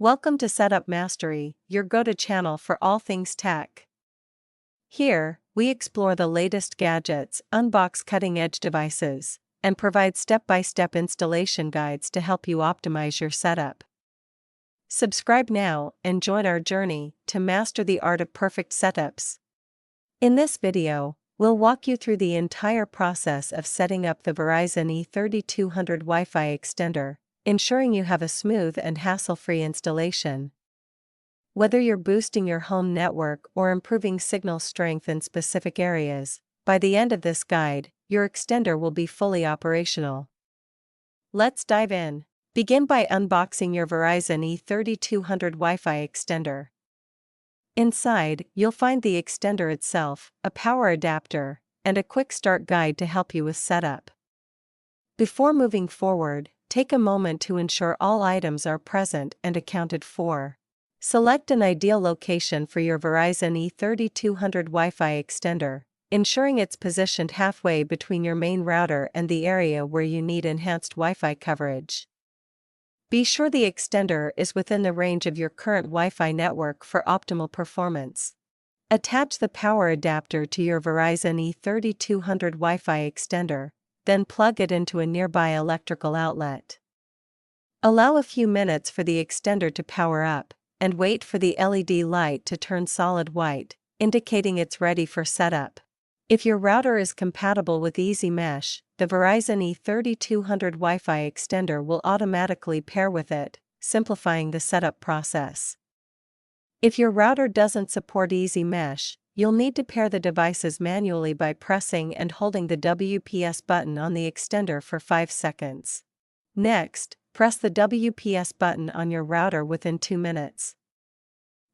Welcome to Setup Mastery, your go-to channel for all things tech. Here, we explore the latest gadgets, unbox cutting-edge devices, and provide step-by-step installation guides to help you optimize your setup. Subscribe now and join our journey to master the art of perfect setups. In this video, we'll walk you through the entire process of setting up the Verizon G3100 Wi-Fi extender, ensuring you have a smooth and hassle-free installation. Whether you're boosting your home network or improving signal strength in specific areas, by the end of this guide, your extender will be fully operational. Let's dive in. Begin by unboxing your Verizon G3100 Wi-Fi extender. Inside, you'll find the extender itself, a power adapter, and a quick start guide to help you with setup. Before moving forward, take a moment to ensure all items are present and accounted for. Select an ideal location for your Verizon G3200 Wi-Fi extender, ensuring it's positioned halfway between your main router and the area where you need enhanced Wi-Fi coverage. Be sure the extender is within the range of your current Wi-Fi network for optimal performance. Attach the power adapter to your Verizon G3200 Wi-Fi extender, then plug it into a nearby electrical outlet. Allow a few minutes for the extender to power up, and wait for the LED light to turn solid white, indicating it's ready for setup. If your router is compatible with Easy Mesh, the Verizon G3200 Wi-Fi extender will automatically pair with it, simplifying the setup process. If your router doesn't support Easy Mesh, you'll need to pair the devices manually by pressing and holding the WPS button on the extender for 5 seconds. Next, press the WPS button on your router within 2 minutes.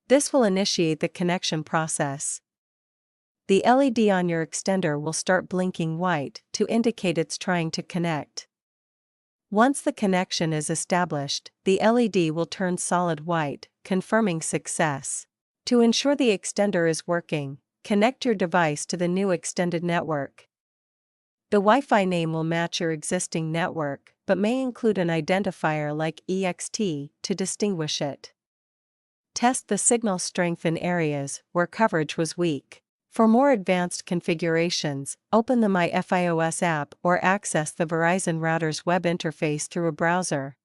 This will initiate the connection process. The LED on your extender will start blinking white to indicate it's trying to connect. Once the connection is established, the LED will turn solid white, confirming success. To ensure the extender is working, connect your device to the new extended network. The Wi-Fi name will match your existing network, but may include an identifier like EXT to distinguish it. Test the signal strength in areas where coverage was weak. For more advanced configurations, open the MyFiOS app or access the Verizon router's web interface through a browser.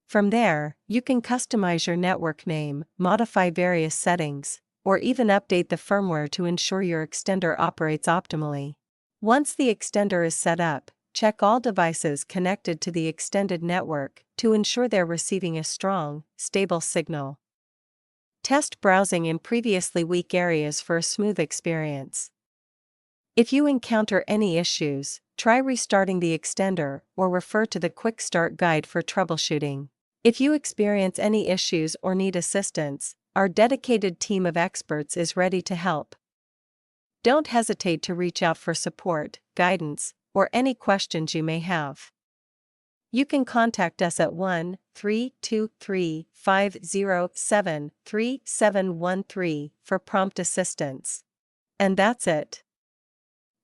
From there, you can customize your network name, modify various settings, or even update the firmware to ensure your extender operates optimally. Once the extender is set up, check all devices connected to the extended network to ensure they're receiving a strong, stable signal. Test browsing in previously weak areas for a smooth experience. If you encounter any issues, try restarting the extender or refer to the Quick Start Guide for troubleshooting. If you experience any issues or need assistance, our dedicated team of experts is ready to help. Don't hesitate to reach out for support, guidance, or any questions you may have. You can contact us at 1-323-507-3713 for prompt assistance. And that's it.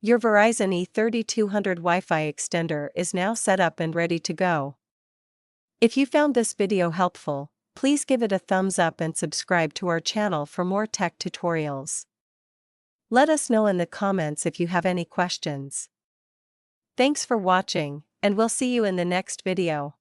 Your Verizon G3200 Wi-Fi extender is now set up and ready to go. If you found this video helpful, please give it a thumbs up and subscribe to our channel for more tech tutorials. Let us know in the comments if you have any questions. Thanks for watching, and we'll see you in the next video.